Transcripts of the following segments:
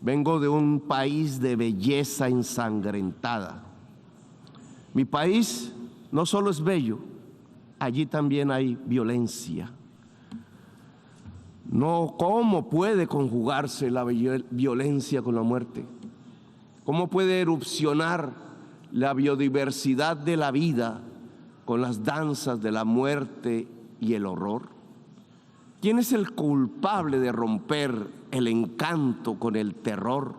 Vengo de un país de belleza ensangrentada. Mi país no solo es bello, allí también hay violencia. No, ¿cómo puede conjugarse la violencia con la muerte? ¿Cómo puede erupcionar la biodiversidad de la vida con las danzas de la muerte y el horror? ¿Quién es el culpable de romper el encanto con el terror?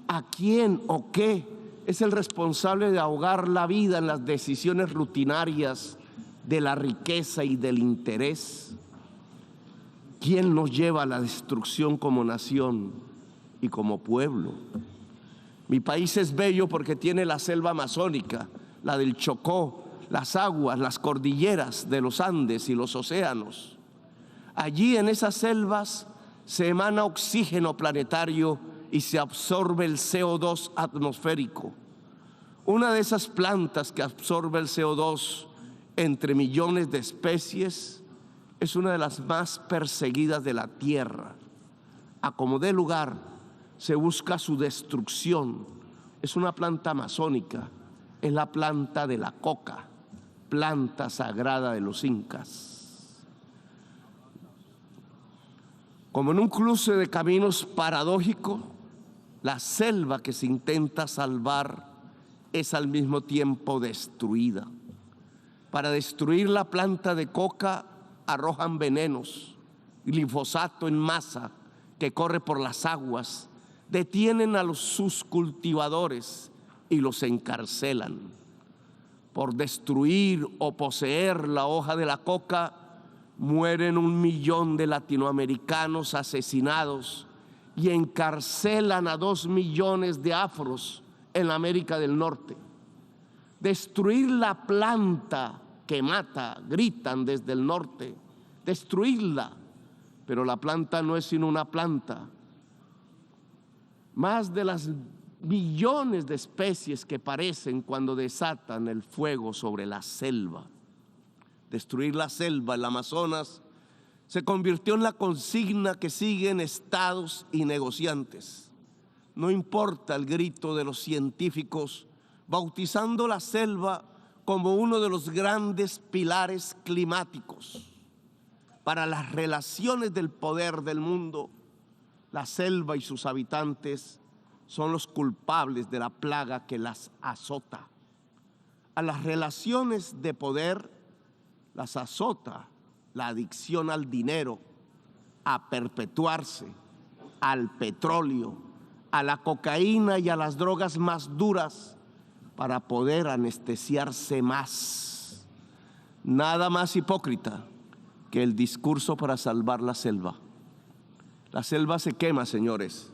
¿A quién o qué es el responsable de ahogar la vida en las decisiones rutinarias de la riqueza y del interés? ¿Quién nos lleva a la destrucción como nación y como pueblo? Mi país es bello porque tiene la selva amazónica, la del Chocó, las aguas, las cordilleras de los Andes y los océanos. Allí en esas selvas se emana oxígeno planetario y se absorbe el CO2 atmosférico. Una de esas plantas que absorbe el CO2 entre millones de especies es una de las más perseguidas de la tierra. A como dé lugar, se busca su destrucción. Es una planta amazónica, es la planta de la coca, planta sagrada de los incas. Como en un cruce de caminos paradójico, la selva que se intenta salvar es al mismo tiempo destruida. Para destruir la planta de coca arrojan venenos, glifosato en masa que corre por las aguas, detienen a sus cultivadores y los encarcelan. Por destruir o poseer la hoja de la coca, mueren 1 millón de latinoamericanos asesinados y encarcelan a 2 millones de afros en la América del Norte. Destruir la planta que mata, gritan desde el norte, destruirla, pero la planta no es sino una planta. Más de las millones de especies que parecen cuando desatan el fuego sobre la selva. Destruir la selva, el Amazonas, se convirtió en la consigna que siguen estados y negociantes. No importa el grito de los científicos, bautizando la selva como uno de los grandes pilares climáticos. Para las relaciones del poder del mundo, la selva y sus habitantes son los culpables de la plaga que las azota. A las relaciones de poder las azota la adicción al dinero, a perpetuarse, al petróleo, a la cocaína y a las drogas más duras para poder anestesiarse más. Nada más hipócrita que el discurso para salvar la selva. La selva se quema, señores,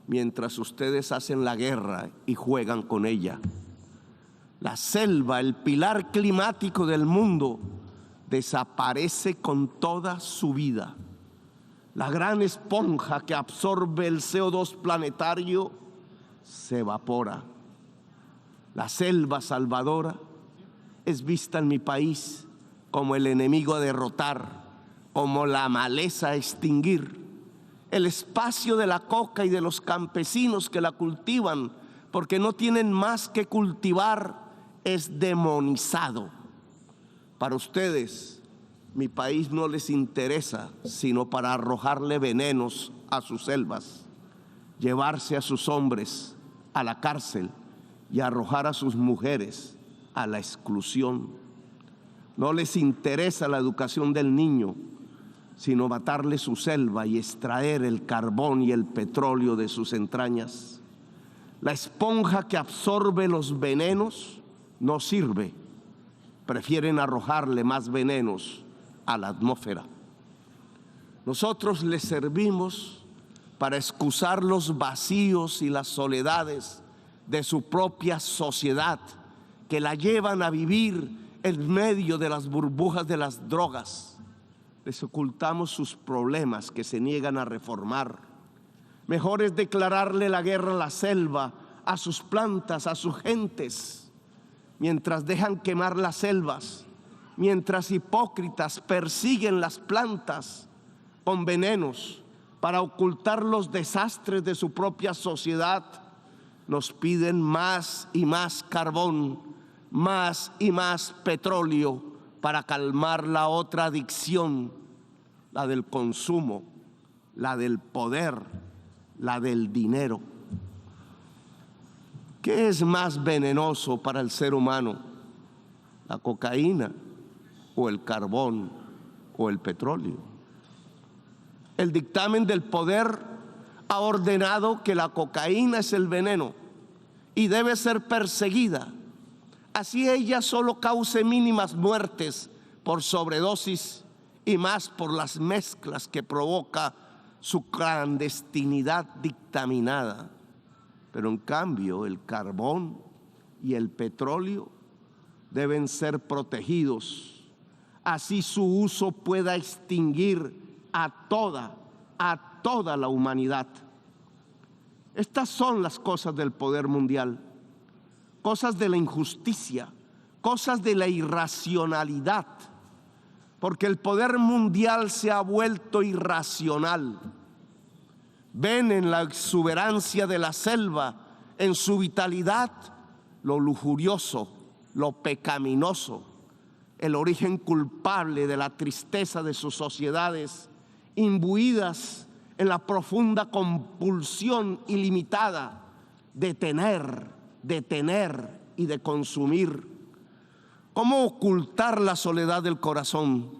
mientras ustedes hacen la guerra y juegan con ella. La selva, el pilar climático del mundo, desaparece con toda su vida. La gran esponja que absorbe el CO2 planetario se evapora. La selva salvadora es vista en mi país como el enemigo a derrotar, como la maleza a extinguir. El espacio de la coca y de los campesinos que la cultivan, porque no tienen más que cultivar, es demonizado. Para ustedes, mi país no les interesa sino para arrojarle venenos a sus selvas, llevarse a sus hombres a la cárcel y arrojar a sus mujeres a la exclusión. No les interesa la educación del niño, sino matarle su selva y extraer el carbón y el petróleo de sus entrañas. La esponja que absorbe los venenos no sirve. Prefieren arrojarle más venenos a la atmósfera. Nosotros les servimos para excusar los vacíos y las soledades de su propia sociedad, que la llevan a vivir en medio de las burbujas de las drogas. Les ocultamos sus problemas que se niegan a reformar. Mejor es declararle la guerra a la selva, a sus plantas, a sus gentes, mientras dejan quemar las selvas, mientras hipócritas persiguen las plantas con venenos para ocultar los desastres de su propia sociedad, nos piden más y más carbón, más y más petróleo para calmar la otra adicción, la del consumo, la del poder, la del dinero. ¿Qué es más venenoso para el ser humano? ¿La cocaína o el carbón o el petróleo? El dictamen del poder ha ordenado que la cocaína es el veneno y debe ser perseguida, así ella solo cause mínimas muertes por sobredosis y más por las mezclas que provoca su clandestinidad dictaminada. Pero en cambio el carbón y el petróleo deben ser protegidos, así su uso pueda extinguir a toda la humanidad. Estas son las cosas del poder mundial, cosas de la injusticia, cosas de la irracionalidad, porque el poder mundial se ha vuelto irracional. Ven en la exuberancia de la selva, en su vitalidad, lo lujurioso, lo pecaminoso, el origen culpable de la tristeza de sus sociedades, imbuidas en la profunda compulsión ilimitada de tener y de consumir. ¿Cómo ocultar la soledad del corazón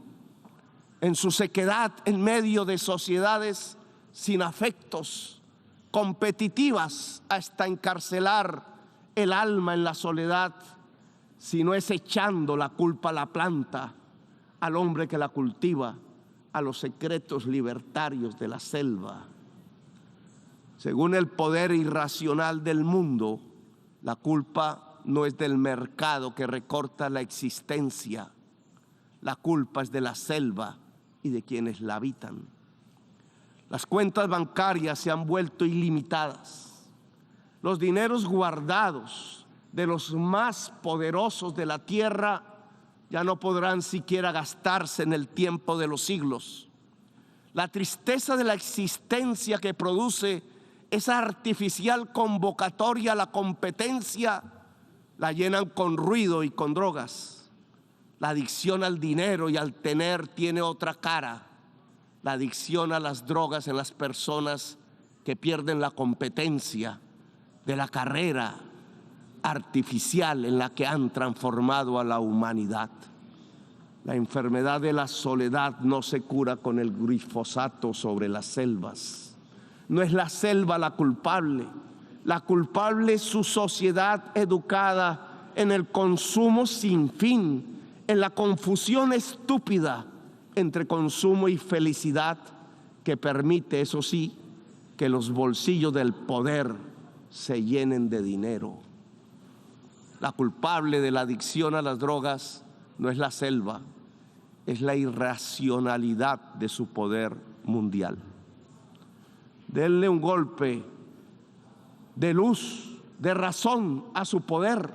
en su sequedad en medio de sociedades sin afectos, competitivas hasta encarcelar el alma en la soledad, si no es echando la culpa a la planta, al hombre que la cultiva, a los secretos libertarios de la selva? Según el poder irracional del mundo, la culpa no es del mercado que recorta la existencia, la culpa es de la selva y de quienes la habitan. Las cuentas bancarias se han vuelto ilimitadas. Los dineros guardados de los más poderosos de la tierra ya no podrán siquiera gastarse en el tiempo de los siglos. La tristeza de la existencia que produce esa artificial convocatoria a la competencia la llenan con ruido y con drogas. La adicción al dinero y al tener tiene otra cara. La adicción a las drogas en las personas que pierden la competencia de la carrera artificial en la que han transformado a la humanidad. La enfermedad de la soledad no se cura con el glifosato sobre las selvas. No es la selva la culpable es su sociedad educada en el consumo sin fin, en la confusión estúpida entre consumo y felicidad, que permite, eso sí, que los bolsillos del poder se llenen de dinero. La culpable de la adicción a las drogas no es la selva, es la irracionalidad de su poder mundial. Denle un golpe de luz, de razón a su poder.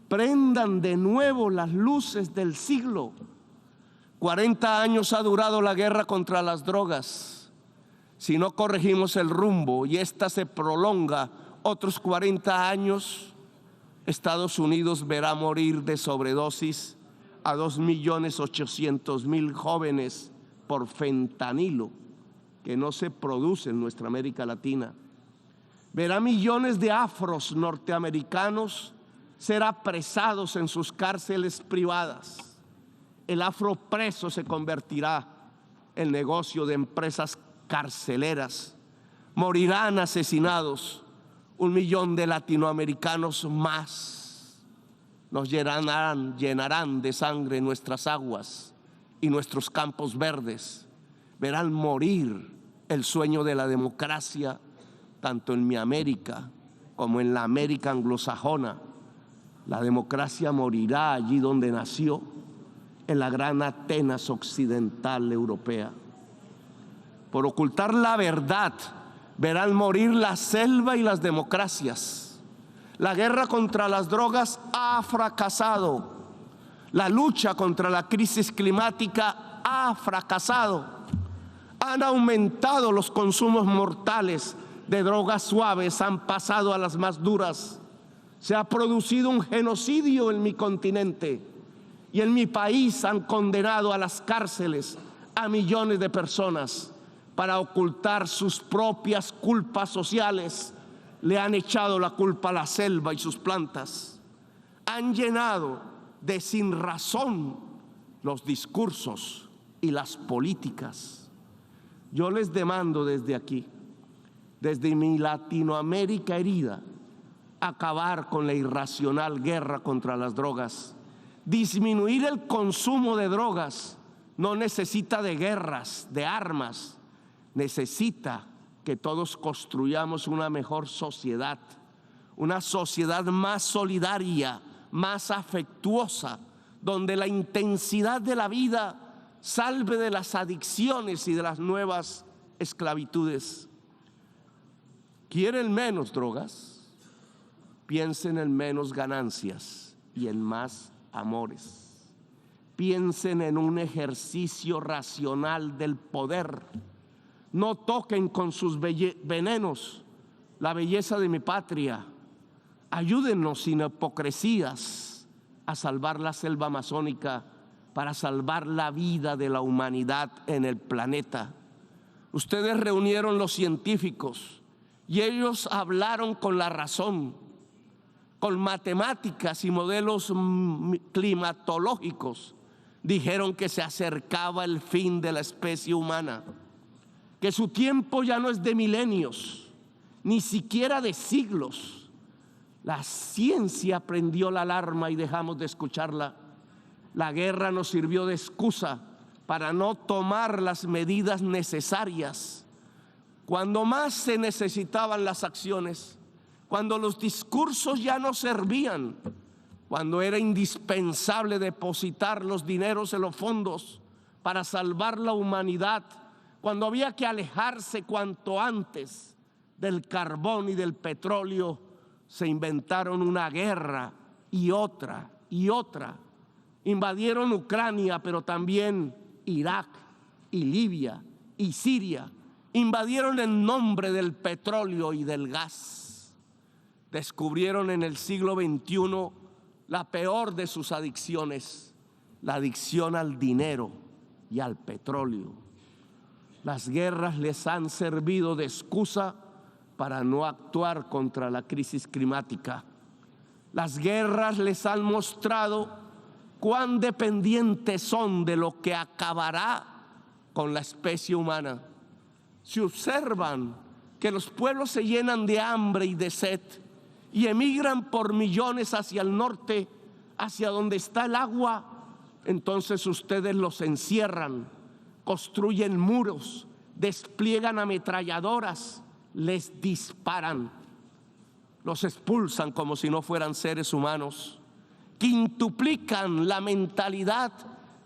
Prendan de nuevo las luces del siglo. 40 años ha durado la guerra contra las drogas. Si no corregimos el rumbo y esta se prolonga otros 40 años, Estados Unidos verá morir de sobredosis a 2.800.000 jóvenes por fentanilo, que no se produce en nuestra América Latina. Verá millones de afros norteamericanos ser apresados en sus cárceles privadas. El afropreso se convertirá en negocio de empresas carceleras. Morirán asesinados 1 millón de latinoamericanos más. Nos llenarán de sangre nuestras aguas y nuestros campos verdes. Verán morir el sueño de la democracia, tanto en mi América como en la América anglosajona. La democracia morirá allí donde nació, en la gran Atenas occidental europea. Por ocultar la verdad, verán morir la selva y las democracias. La guerra contra las drogas ha fracasado. La lucha contra la crisis climática ha fracasado. Han aumentado los consumos mortales de drogas suaves, han pasado a las más duras. Se ha producido un genocidio en mi continente y en mi país han condenado a las cárceles a millones de personas para ocultar sus propias culpas sociales. Le han echado la culpa a la selva y sus plantas. Han llenado de sinrazón los discursos y las políticas. Yo les demando desde aquí, desde mi Latinoamérica herida, acabar con la irracional guerra contra las drogas. Disminuir el consumo de drogas no necesita de guerras, de armas, necesita que todos construyamos una mejor sociedad, una sociedad más solidaria, más afectuosa, donde la intensidad de la vida salve de las adicciones y de las nuevas esclavitudes. ¿Quieren menos drogas? Piensen en menos ganancias y en más amores. Piensen en un ejercicio racional del poder. No toquen con sus venenos la belleza de mi patria. Ayúdennos sin hipocresías a salvar la selva amazónica para salvar la vida de la humanidad en el planeta. Ustedes reunieron los científicos y ellos hablaron con la razón, con matemáticas y modelos climatológicos. Dijeron que se acercaba el fin de la especie humana, que su tiempo ya no es de milenios, ni siquiera de siglos. La ciencia prendió la alarma y dejamos de escucharla. La guerra nos sirvió de excusa para no tomar las medidas necesarias. Cuando más se necesitaban las acciones, cuando los discursos ya no servían, cuando era indispensable depositar los dineros en los fondos para salvar la humanidad, cuando había que alejarse cuanto antes del carbón y del petróleo, se inventaron una guerra y otra y otra. Invadieron Ucrania, pero también Irak y Libia y Siria. Invadieron en nombre del petróleo y del gas. Descubrieron en el siglo XXI la peor de sus adicciones, la adicción al dinero y al petróleo. Las guerras les han servido de excusa para no actuar contra la crisis climática. Las guerras les han mostrado cuán dependientes son de lo que acabará con la especie humana. Si observan que los pueblos se llenan de hambre y de sed y emigran por millones hacia el norte, hacia donde está el agua, entonces ustedes los encierran, construyen muros, despliegan ametralladoras, les disparan, los expulsan como si no fueran seres humanos, quintuplican la mentalidad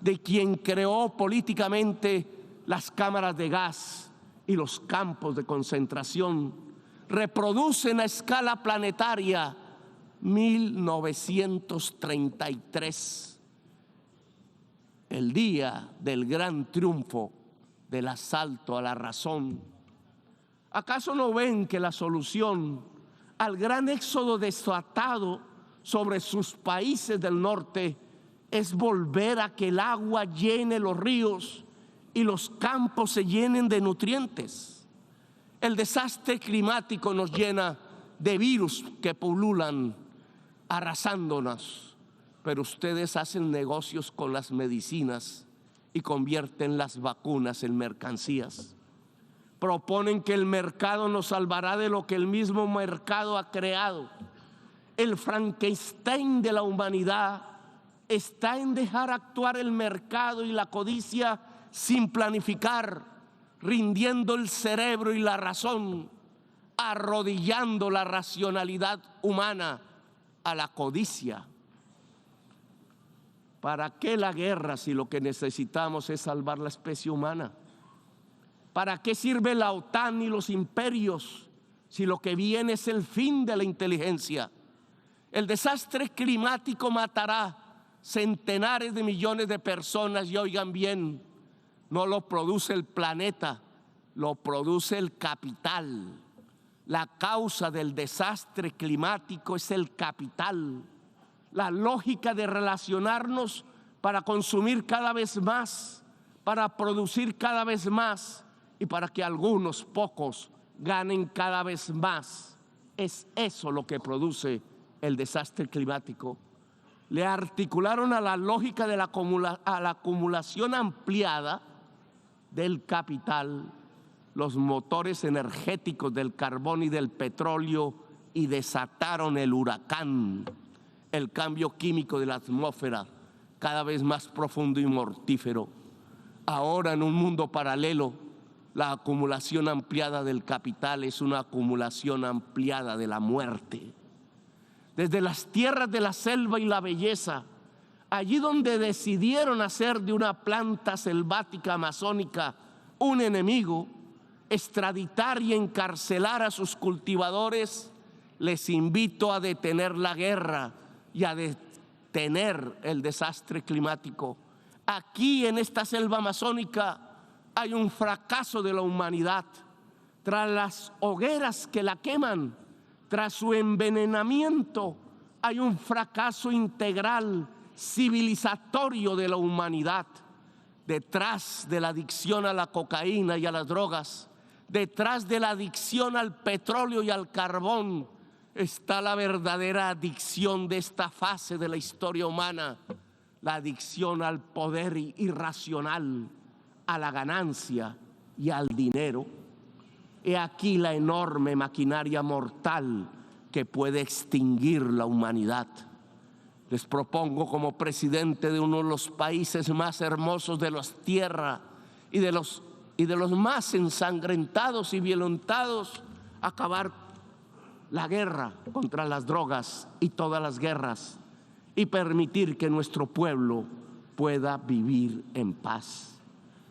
de quien creó políticamente las cámaras de gas y los campos de concentración, reproducen a escala planetaria 1933, el día del gran triunfo del asalto a la razón. ¿Acaso no ven que la solución al gran éxodo desatado sobre sus países del norte es volver a que el agua llene los ríos y los campos se llenen de nutrientes? El desastre climático nos llena de virus que pululan, arrasándonos, pero ustedes hacen negocios con las medicinas y convierten las vacunas en mercancías. Proponen que el mercado nos salvará de lo que el mismo mercado ha creado. El Frankenstein de la humanidad está en dejar actuar el mercado y la codicia sin planificar, rindiendo el cerebro y la razón, arrodillando la racionalidad humana a la codicia. ¿Para qué la guerra si lo que necesitamos es salvar la especie humana? ¿Para qué sirve la OTAN y los imperios si lo que viene es el fin de la inteligencia? El desastre climático matará centenares de millones de personas y, oigan bien, no lo produce el planeta, lo produce el capital. La causa del desastre climático es el capital. La lógica de relacionarnos para consumir cada vez más, para producir cada vez más y para que algunos pocos ganen cada vez más. Es eso lo que produce el desastre climático. Le articularon a la lógica de la acumulación ampliada del capital los motores energéticos del carbón y del petróleo y desataron el huracán, el cambio químico de la atmósfera cada vez más profundo y mortífero. Ahora, en un mundo paralelo, la acumulación ampliada del capital es una acumulación ampliada de la muerte. Desde las tierras de la selva y la belleza, allí donde decidieron hacer de una planta selvática amazónica un enemigo, extraditar y encarcelar a sus cultivadores, les invito a detener la guerra y a detener el desastre climático. Aquí en esta selva amazónica hay un fracaso de la humanidad. Tras las hogueras que la queman, tras su envenenamiento, hay un fracaso integral, civilizatorio de la humanidad. Detrás de la adicción a la cocaína y a las drogas, detrás de la adicción al petróleo y al carbón, está la verdadera adicción de esta fase de la historia humana, la adicción al poder irracional, a la ganancia y al dinero. He aquí la enorme maquinaria mortal que puede extinguir la humanidad. Les propongo, como presidente de uno de los países más hermosos de la tierra y de los más ensangrentados y violentados, acabar la guerra contra las drogas y todas las guerras y permitir que nuestro pueblo pueda vivir en paz.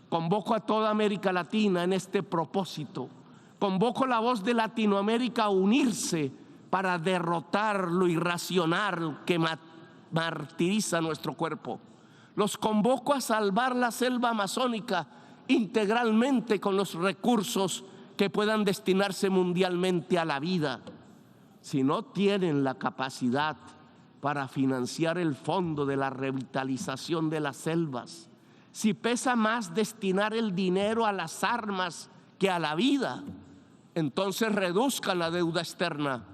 Convoco a toda América Latina en este propósito. Convoco la voz de Latinoamérica a unirse para derrotar lo irracional que martiriza nuestro cuerpo. Los convoco a salvar la selva amazónica integralmente con los recursos que puedan destinarse mundialmente a la vida. Si no tienen la capacidad para financiar el fondo de la revitalización de las selvas, si pesa más destinar el dinero a las armas que a la vida, entonces reduzcan la deuda externa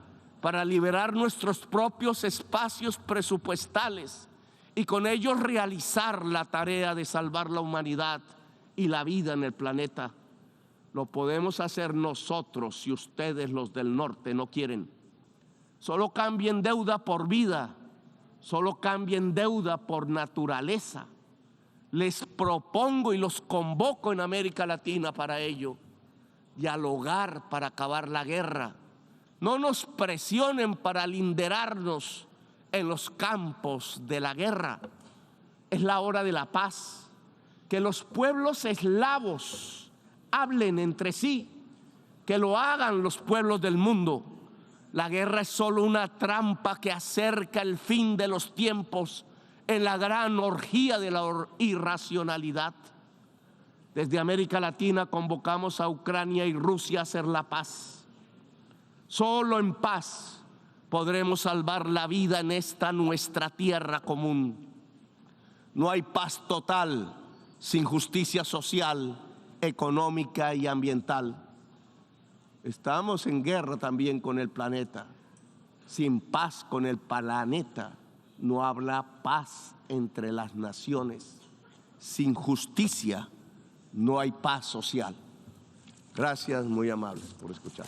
para liberar nuestros propios espacios presupuestales y con ellos realizar la tarea de salvar la humanidad y la vida en el planeta. Lo podemos hacer nosotros si ustedes, los del norte, no quieren. Solo cambien deuda por vida, solo cambien deuda por naturaleza. Les propongo y los convoco en América Latina para ello. Dialogar para acabar la guerra. No nos presionen para linderarnos en los campos de la guerra. Es la hora de la paz. Que los pueblos eslavos hablen entre sí, que lo hagan los pueblos del mundo. La guerra es solo una trampa que acerca el fin de los tiempos en la gran orgía de la irracionalidad. Desde América Latina convocamos a Ucrania y Rusia a hacer la paz. Solo en paz podremos salvar la vida en esta nuestra tierra común. No hay paz total sin justicia social, económica y ambiental. Estamos en guerra también con el planeta. Sin paz con el planeta no habrá paz entre las naciones. Sin justicia no hay paz social. Gracias, muy amables, por escuchar.